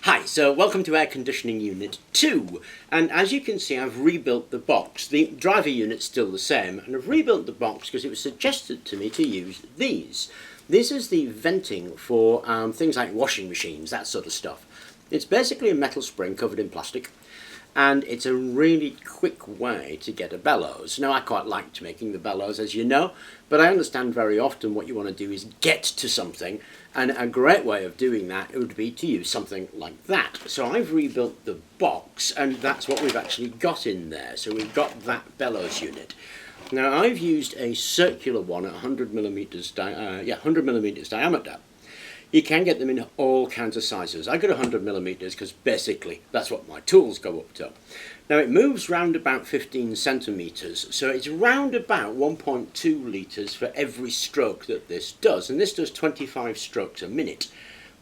Hi, so welcome to Air Conditioning Unit 2, and as you can see I've rebuilt the box. The driver unit's still the same, and I've rebuilt the box because it was suggested to me to use these. This is the venting for things like washing machines, that sort of stuff. It's basically a metal spring covered in plastic, and it's a really quick way to get a bellows. Now I quite liked making the bellows, as you know, but I understand very often what you want to do is get to something, and a great way of doing that would be to use something like that. So I've rebuilt the box, and that's what we've actually got in there. So we've got that bellows unit. Now I've used a circular one at 100 millimeters diameter. You can get them in all kinds of sizes. I got 100 millimeters because basically that's what my tools go up to. Now it moves round about 15 centimeters, so it's round about 1.2 litres for every stroke that this does, and this does 25 strokes a minute.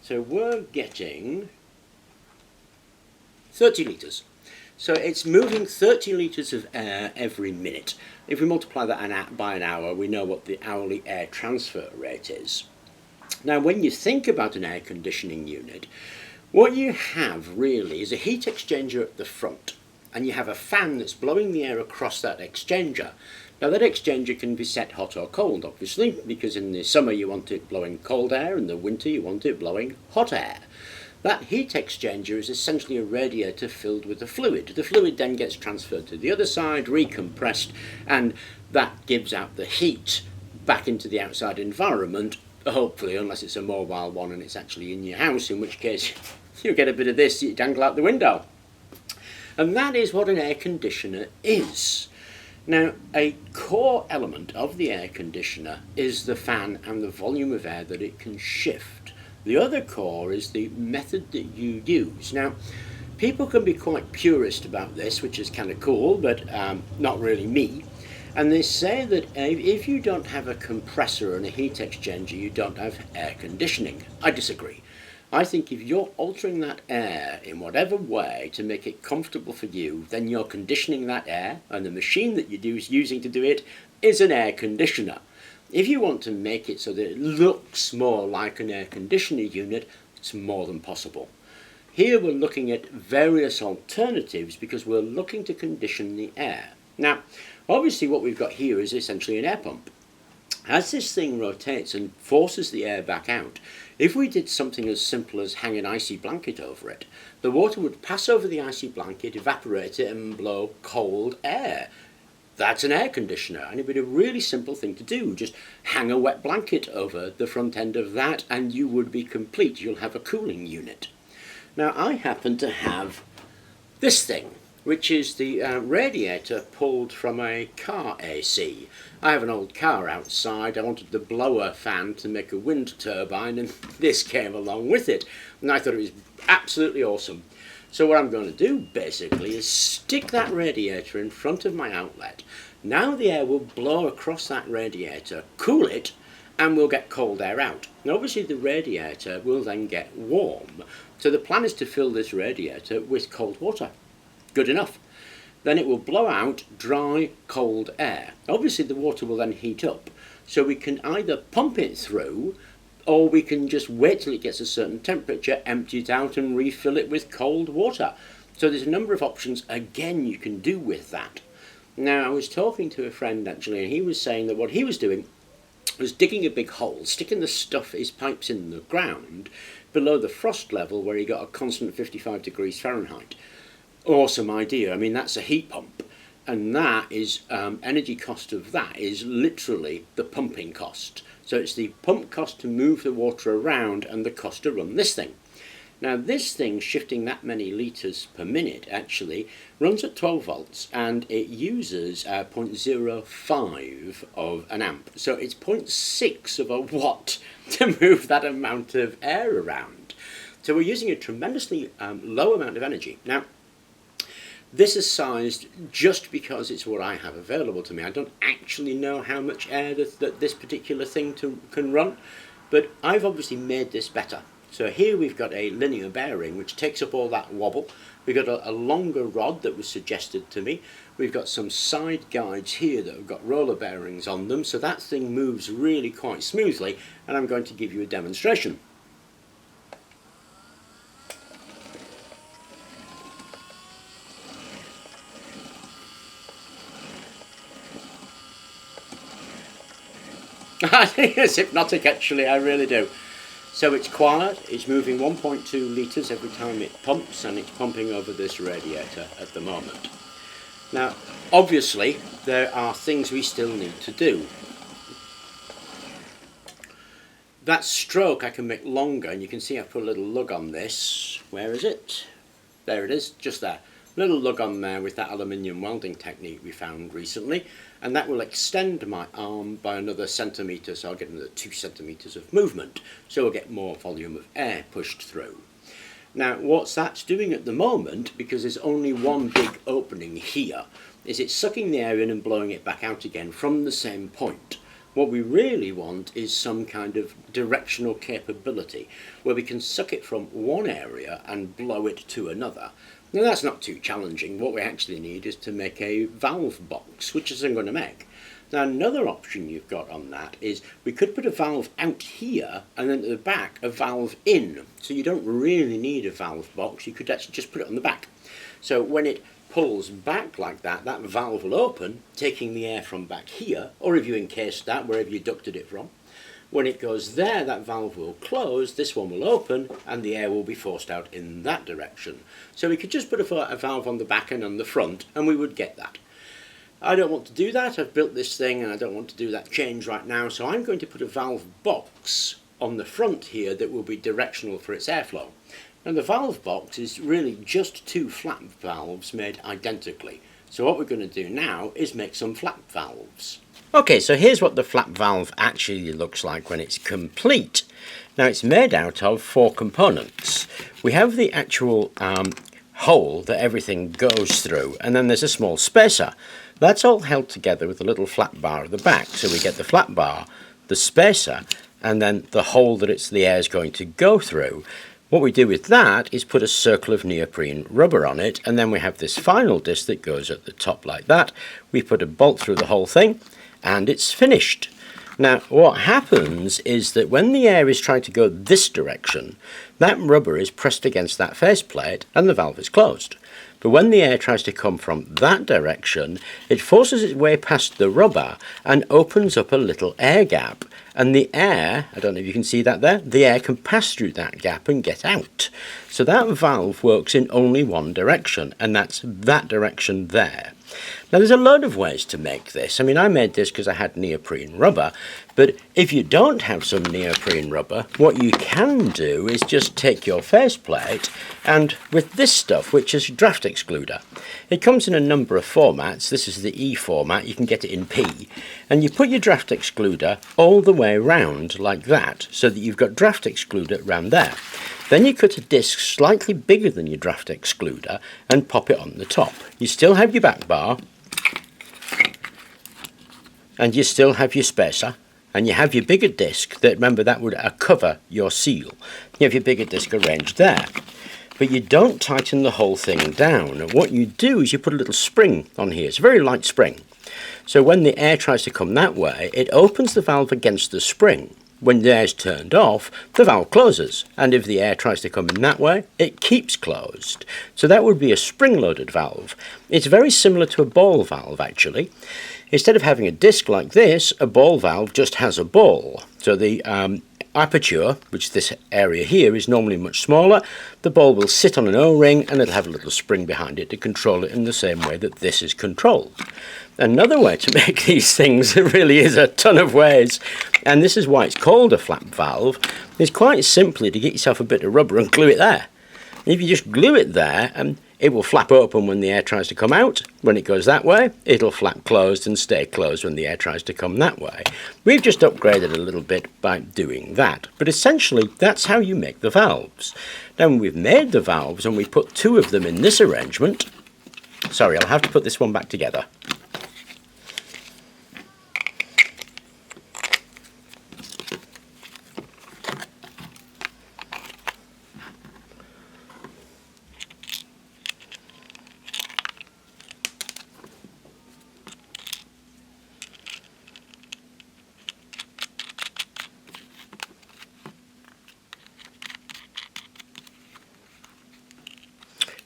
So we're getting 30 litres. So it's moving 30 litres of air every minute. If we multiply that by an hour, we know what the hourly air transfer rate is. Now when you think about an air conditioning unit, what you have really is a heat exchanger at the front, and you have a fan that's blowing the air across that exchanger. Now that exchanger can be set hot or cold, obviously, because in the summer you want it blowing cold air, and in the winter you want it blowing hot air. That heat exchanger is essentially a radiator filled with the fluid. The fluid then gets transferred to the other side, recompressed, and that gives out the heat back into the outside environment, hopefully, unless it's a mobile one and it's actually in your house, in which case you get a bit of this you dangle out the window. And that is what an air conditioner is. Now, a core element of the air conditioner is the fan and the volume of air that it can shift. The other core is the method that you use. Now, people can be quite purist about this, which is kind of cool, but not really me. And they say that if you don't have a compressor and a heat exchanger, you don't have air conditioning. I disagree. I think if you're altering that air in whatever way to make it comfortable for you, then you're conditioning that air, and the machine that you're using to do it is an air conditioner. If you want to make it so that it looks more like an air conditioner unit, it's more than possible. Here we're looking at various alternatives because we're looking to condition the air. Now, obviously what we've got here is essentially an air pump. As this thing rotates and forces the air back out, if we did something as simple as hang an icy blanket over it, the water would pass over the icy blanket, evaporate it, and blow cold air. That's an air conditioner, and it would be a really simple thing to do. Just hang a wet blanket over the front end of that and you would be complete. You'll have a cooling unit. Now I happen to have this thing, which is the radiator pulled from a car AC. I have an old car outside. I wanted the blower fan to make a wind turbine, and this came along with it. And I thought it was absolutely awesome. So what I'm going to do, basically, is stick that radiator in front of my outlet. Now the air will blow across that radiator, cool it, and we'll get cold air out. Now obviously the radiator will then get warm. So the plan is to fill this radiator with cold water. Good enough. Then it will blow out dry, cold air. Obviously the water will then heat up, so we can either pump it through, or we can just wait till it gets a certain temperature, empty it out and refill it with cold water. So there's a number of options, again, you can do with that. Now I was talking to a friend actually, and he was saying that what he was doing was digging a big hole, sticking the stuff, his pipes in the ground, below the frost level where he got a constant 55 degrees Fahrenheit. Awesome idea. I mean, that's a heat pump, and that is energy cost of that is literally the pumping cost. So it's the pump cost to move the water around and the cost to run this thing. Now this thing, shifting that many litres per minute, actually runs at 12 volts, and it uses 0.05 of an amp. So it's 0.6 of a watt to move that amount of air around. So we're using a tremendously low amount of energy. Now, this is sized just because it's what I have available to me. I don't actually know how much air that this particular thing can run, but I've obviously made this better. So here we've got a linear bearing which takes up all that wobble. We've got a longer rod that was suggested to me. We've got some side guides here that have got roller bearings on them, so that thing moves really quite smoothly, and I'm going to give you a demonstration. I think it's hypnotic actually, I really do. So it's quiet, it's moving 1.2 litres every time it pumps, and it's pumping over this radiator at the moment. Now, obviously, there are things we still need to do. That stroke I can make longer, and you can see I put a little lug on this. Where is it? There it is, just there. Little lug on there with that aluminium welding technique we found recently, and that will extend my arm by another centimetre, so I'll get another 2 centimetres of movement, so we'll get more volume of air pushed through. Now what's that's doing at the moment, because there's only one big opening here, is it's sucking the air in and blowing it back out again from the same point. What we really want is some kind of directional capability where we can suck it from one area and blow it to another. Now that's not too challenging. What we actually need is to make a valve box, which is I'm going to make. Now another option you've got on that is we could put a valve out here and then at the back a valve in. So you don't really need a valve box, you could actually just put it on the back. So when it pulls back like that, that valve will open, taking the air from back here, or if you encased that wherever you ducted it from. When it goes there, that valve will close, this one will open, and the air will be forced out in that direction. So we could just put a valve on the back and on the front, and we would get that. I don't want to do that. I've built this thing, and I don't want to do that change right now, so I'm going to put a valve box on the front here that will be directional for its airflow. And the valve box is really just 2 flap valves made identically. So what we're going to do now is make some flap valves. Okay, so here's what the flap valve actually looks like when it's complete. Now it's made out of 4 components. We have the actual hole that everything goes through, and then there's a small spacer. That's all held together with a little flat bar at the back. So we get the flat bar, the spacer, and then the hole that the air is going to go through. What we do with that is put a circle of neoprene rubber on it, and then we have this final disc that goes at the top like that. We put a bolt through the whole thing, and it's finished. Now what happens is that when the air is trying to go this direction, that rubber is pressed against that faceplate and the valve is closed. But when the air tries to come from that direction, it forces its way past the rubber and opens up a little air gap. And the air, I don't know if you can see that there, the air can pass through that gap and get out. So that valve works in only one direction, and that's that direction there. Now there's a load of ways to make this. I mean, I made this because I had neoprene rubber, but if you don't have some neoprene rubber, what you can do is just take your faceplate and with this stuff, which is draft excluder. It comes in a number of formats. This is the E format, you can get it in P, and you put your draft excluder all the way round like that, so that you've got draft excluder around there. Then you cut a disc slightly bigger than your draft excluder and pop it on the top. You still have your back bar, and you still have your spacer, and you have your bigger disc that, remember, that would cover your seal. You have your bigger disc arranged there. But you don't tighten the whole thing down. What you do is you put a little spring on here. It's a very light spring. So when the air tries to come that way, it opens the valve against the spring. When the air is turned off, the valve closes, and if the air tries to come in that way, it keeps closed. So that would be a spring-loaded valve. It's very similar to a ball valve, actually. Instead of having a disc like this, a ball valve just has a ball. So the aperture, which this area here is normally much smaller, the ball will sit on an O-ring and it'll have a little spring behind it to control it in the same way that this is controlled. Another way to make these things, there really is a ton of ways, and this is why it's called a flap valve, is quite simply to get yourself a bit of rubber and glue it there. If you just glue it there, it will flap open when the air tries to come out. When it goes that way, it'll flap closed and stay closed when the air tries to come that way. We've just upgraded a little bit by doing that, but essentially that's how you make the valves. Now when we've made the valves and we put 2 of them in this arrangement, sorry, I'll have to put this one back together.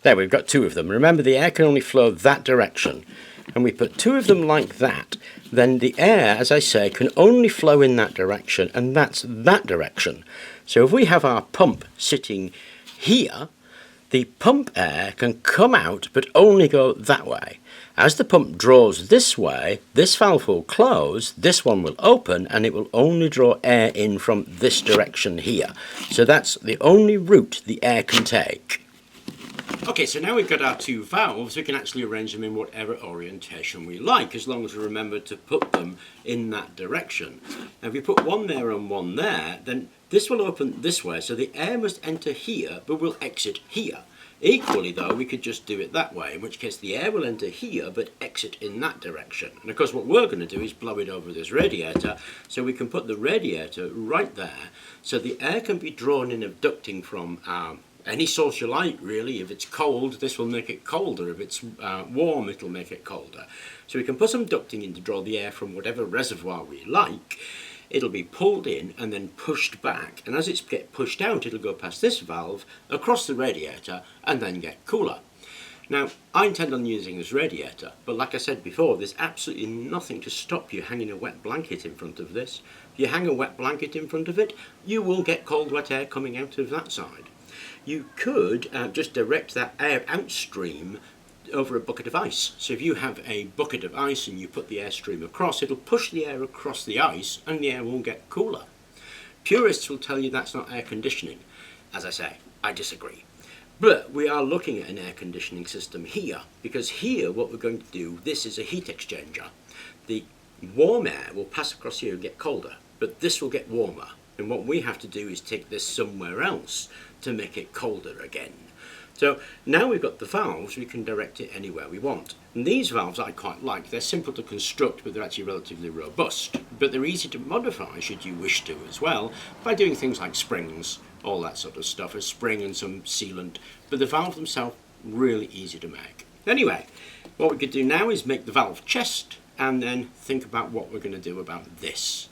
There, we've got 2 of them. Remember, the air can only flow that direction. and we put two of them like that, then the air, as I say, can only flow in that direction, and that's that direction. So if we have our pump sitting here, the pump air can come out but only go that way. As the pump draws this way, this valve will close, this one will open, and it will only draw air in from this direction here. So that's the only route the air can take. Okay, so now we've got our two valves, we can actually arrange them in whatever orientation we like, as long as we remember to put them in that direction. Now if we put one there and one there, then this will open this way, so the air must enter here, but will exit here. Equally though, we could just do it that way, in which case the air will enter here but exit in that direction. And of course what we're going to do is blow it over this radiator, so we can put the radiator right there, so the air can be drawn in of ducting from any source you like really. If it's cold, this will make it colder. If it's warm, it'll make it colder. So we can put some ducting in to draw the air from whatever reservoir we like. It'll be pulled in and then pushed back, and as it's get pushed out, it'll go past this valve, across the radiator, and then get cooler. Now, I intend on using this radiator, but like I said before, there's absolutely nothing to stop you hanging a wet blanket in front of this. If you hang a wet blanket in front of it, you will get cold, wet air coming out of that side. You could just direct that air outstream over a bucket of ice. So if you have a bucket of ice and you put the airstream across, it'll push the air across the ice and the air will get cooler. Purists will tell you that's not air conditioning. As I say, I disagree. But we are looking at an air conditioning system here, because here what we're going to do, this is a heat exchanger. The warm air will pass across here and get colder, but this will get warmer. And what we have to do is take this somewhere else to make it colder again. So now we've got the valves, we can direct it anywhere we want. And these valves I quite like. They're simple to construct, but they're actually relatively robust. But they're easy to modify, should you wish to as well, by doing things like springs, all that sort of stuff, a spring and some sealant. But the valve themselves, really easy to make. Anyway, what we could do now is make the valve chest, and then think about what we're going to do about this.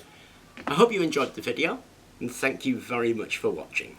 I hope you enjoyed the video, and thank you very much for watching.